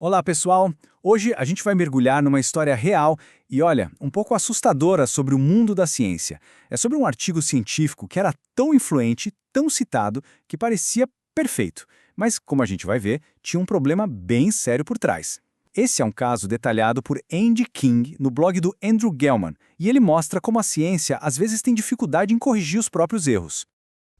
Olá, pessoal! Hoje a gente vai mergulhar numa história real e, olha, um pouco assustadora sobre o mundo da ciência. É sobre um artigo científico que era tão influente, tão citado, que parecia perfeito. Mas, como a gente vai ver, tinha um problema bem sério por trás. Esse é um caso detalhado por Andy King no blog do Andrew Gelman, e ele mostra como a ciência às vezes tem dificuldade em corrigir os próprios erros.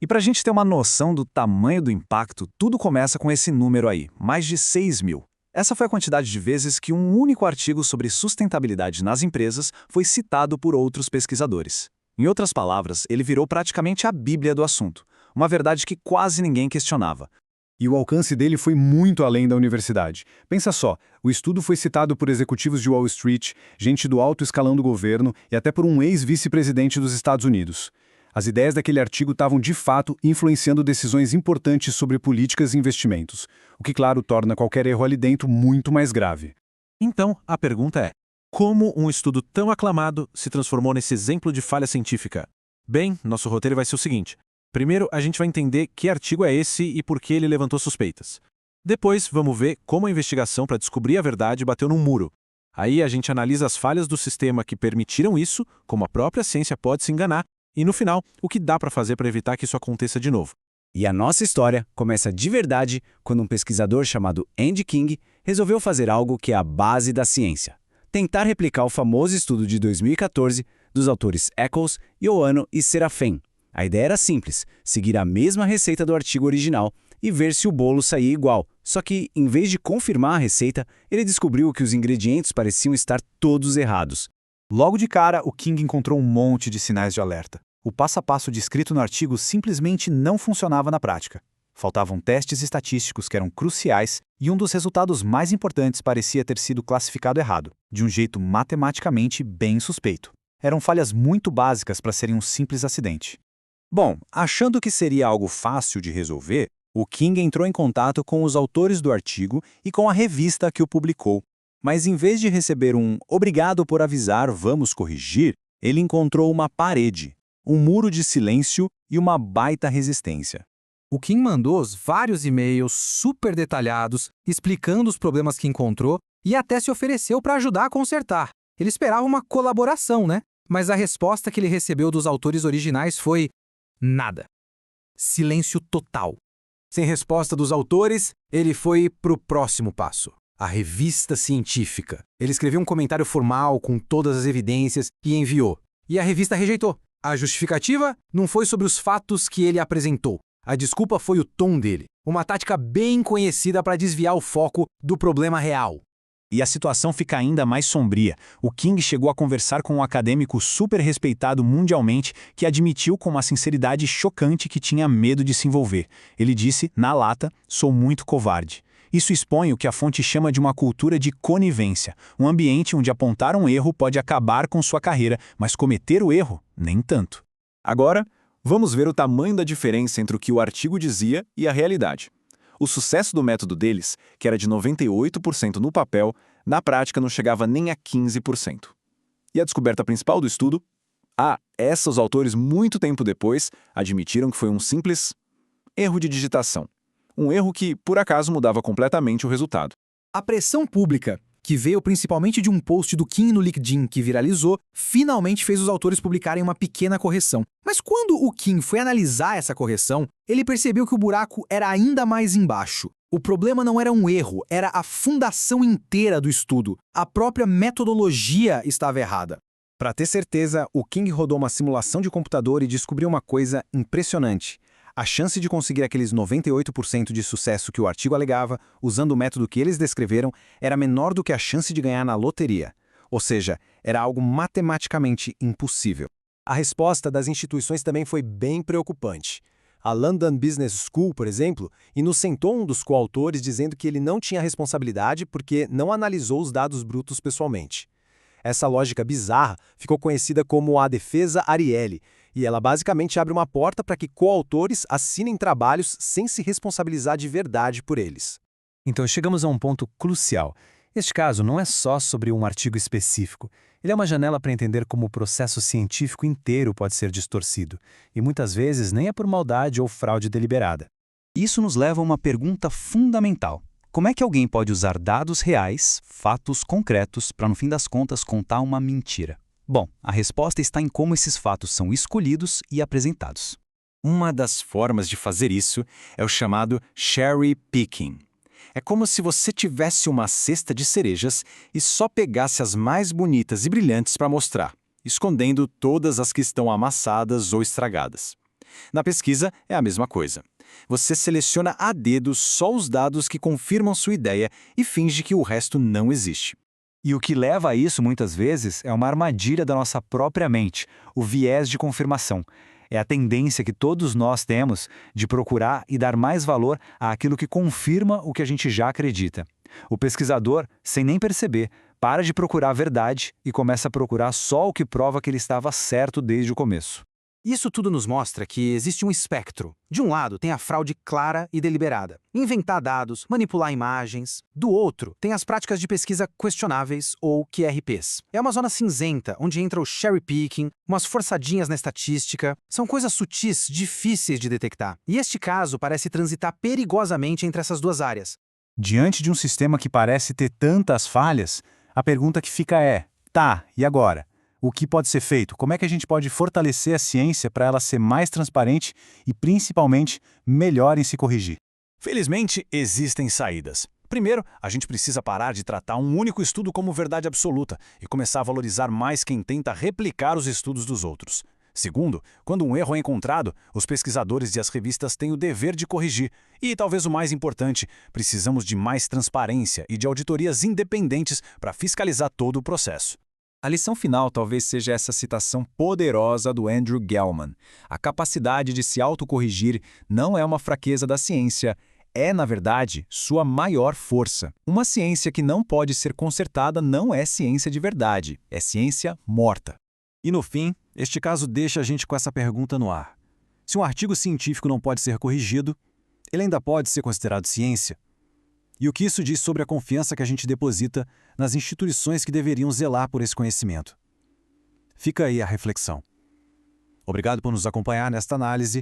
E para a gente ter uma noção do tamanho do impacto, tudo começa com esse número aí, mais de 6.000. Essa foi a quantidade de vezes que um único artigo sobre sustentabilidade nas empresas foi citado por outros pesquisadores. Em outras palavras, ele virou praticamente a bíblia do assunto, uma verdade que quase ninguém questionava. E o alcance dele foi muito além da universidade. Pensa só, o estudo foi citado por executivos de Wall Street, gente do alto escalão do governo e até por um ex-vice-presidente dos Estados Unidos. As ideias daquele artigo estavam, de fato, influenciando decisões importantes sobre políticas e investimentos, o que, claro, torna qualquer erro ali dentro muito mais grave. Então, a pergunta é: como um estudo tão aclamado se transformou nesse exemplo de falha científica? Bem, nosso roteiro vai ser o seguinte. Primeiro, a gente vai entender que artigo é esse e por que ele levantou suspeitas. Depois, vamos ver como a investigação para descobrir a verdade bateu num muro. Aí a gente analisa as falhas do sistema que permitiram isso, como a própria ciência pode se enganar, e no final, o que dá para fazer para evitar que isso aconteça de novo. E a nossa história começa de verdade quando um pesquisador chamado Andy King resolveu fazer algo que é a base da ciência: tentar replicar o famoso estudo de 2014 dos autores Eccles, Ioanno e Serafim. A ideia era simples: seguir a mesma receita do artigo original e ver se o bolo saía igual. Só que, em vez de confirmar a receita, ele descobriu que os ingredientes pareciam estar todos errados. Logo de cara, o King encontrou um monte de sinais de alerta. O passo a passo descrito no artigo simplesmente não funcionava na prática. Faltavam testes estatísticos que eram cruciais e um dos resultados mais importantes parecia ter sido classificado errado, de um jeito matematicamente bem suspeito. Eram falhas muito básicas para serem um simples acidente. Bom, achando que seria algo fácil de resolver, o King entrou em contato com os autores do artigo e com a revista que o publicou. Mas em vez de receber um "obrigado por avisar, vamos corrigir", ele encontrou uma parede, um muro de silêncio e uma baita resistência. O Kim mandou vários e-mails super detalhados, explicando os problemas que encontrou e até se ofereceu para ajudar a consertar. Ele esperava uma colaboração, né? Mas a resposta que ele recebeu dos autores originais foi nada. Silêncio total. Sem resposta dos autores, ele foi para o próximo passo: a revista científica. Ele escreveu um comentário formal com todas as evidências e enviou. E a revista rejeitou. A justificativa não foi sobre os fatos que ele apresentou. A desculpa foi o tom dele. Uma tática bem conhecida para desviar o foco do problema real. E a situação fica ainda mais sombria. O King chegou a conversar com um acadêmico super respeitado mundialmente que admitiu com uma sinceridade chocante que tinha medo de se envolver. Ele disse, na lata, "Sou muito covarde". Isso expõe o que a fonte chama de uma cultura de conivência, um ambiente onde apontar um erro pode acabar com sua carreira, mas cometer o erro, nem tanto. Agora, vamos ver o tamanho da diferença entre o que o artigo dizia e a realidade. O sucesso do método deles, que era de 98% no papel, na prática não chegava nem a 15%. E a descoberta principal do estudo? Os autores, muito tempo depois, admitiram que foi um simples erro de digitação. Um erro que, por acaso, mudava completamente o resultado. A pressão pública, que veio principalmente de um post do Kim no LinkedIn que viralizou, finalmente fez os autores publicarem uma pequena correção. Mas quando o Kim foi analisar essa correção, ele percebeu que o buraco era ainda mais embaixo. O problema não era um erro, era a fundação inteira do estudo. A própria metodologia estava errada. Para ter certeza, o King rodou uma simulação de computador e descobriu uma coisa impressionante. A chance de conseguir aqueles 98% de sucesso que o artigo alegava, usando o método que eles descreveram, era menor do que a chance de ganhar na loteria. Ou seja, era algo matematicamente impossível. A resposta das instituições também foi bem preocupante. A London Business School, por exemplo, inocentou um dos coautores dizendo que ele não tinha responsabilidade porque não analisou os dados brutos pessoalmente. Essa lógica bizarra ficou conhecida como a defesa Ariely, e ela basicamente abre uma porta para que coautores assinem trabalhos sem se responsabilizar de verdade por eles. Então chegamos a um ponto crucial. Este caso não é só sobre um artigo específico. Ele é uma janela para entender como o processo científico inteiro pode ser distorcido, e muitas vezes nem é por maldade ou fraude deliberada. Isso nos leva a uma pergunta fundamental. Como é que alguém pode usar dados reais, fatos concretos, para no fim das contas contar uma mentira? Bom, a resposta está em como esses fatos são escolhidos e apresentados. Uma das formas de fazer isso é o chamado cherry picking. É como se você tivesse uma cesta de cerejas e só pegasse as mais bonitas e brilhantes para mostrar, escondendo todas as que estão amassadas ou estragadas. Na pesquisa é a mesma coisa. Você seleciona a dedo só os dados que confirmam sua ideia e finge que o resto não existe. E o que leva a isso, muitas vezes, é uma armadilha da nossa própria mente, o viés de confirmação. É a tendência que todos nós temos de procurar e dar mais valor àquilo que confirma o que a gente já acredita. O pesquisador, sem nem perceber, para de procurar a verdade e começa a procurar só o que prova que ele estava certo desde o começo. Isso tudo nos mostra que existe um espectro. De um lado, tem a fraude clara e deliberada. Inventar dados, manipular imagens. Do outro, tem as práticas de pesquisa questionáveis ou QRPs. É uma zona cinzenta, onde entra o cherry picking, umas forçadinhas na estatística. São coisas sutis, difíceis de detectar. E este caso parece transitar perigosamente entre essas duas áreas. Diante de um sistema que parece ter tantas falhas, a pergunta que fica é: tá, e agora? O que pode ser feito? Como é que a gente pode fortalecer a ciência para ela ser mais transparente e, principalmente, melhor em se corrigir? Felizmente, existem saídas. Primeiro, a gente precisa parar de tratar um único estudo como verdade absoluta e começar a valorizar mais quem tenta replicar os estudos dos outros. Segundo, quando um erro é encontrado, os pesquisadores e as revistas têm o dever de corrigir. E, talvez o mais importante, precisamos de mais transparência e de auditorias independentes para fiscalizar todo o processo. A lição final talvez seja essa citação poderosa do Andrew Gelman. A capacidade de se autocorrigir não é uma fraqueza da ciência, é, na verdade, sua maior força. Uma ciência que não pode ser consertada não é ciência de verdade, é ciência morta. E no fim, este caso deixa a gente com essa pergunta no ar. Se um artigo científico não pode ser corrigido, ele ainda pode ser considerado ciência? E o que isso diz sobre a confiança que a gente deposita nas instituições que deveriam zelar por esse conhecimento? Fica aí a reflexão. Obrigado por nos acompanhar nesta análise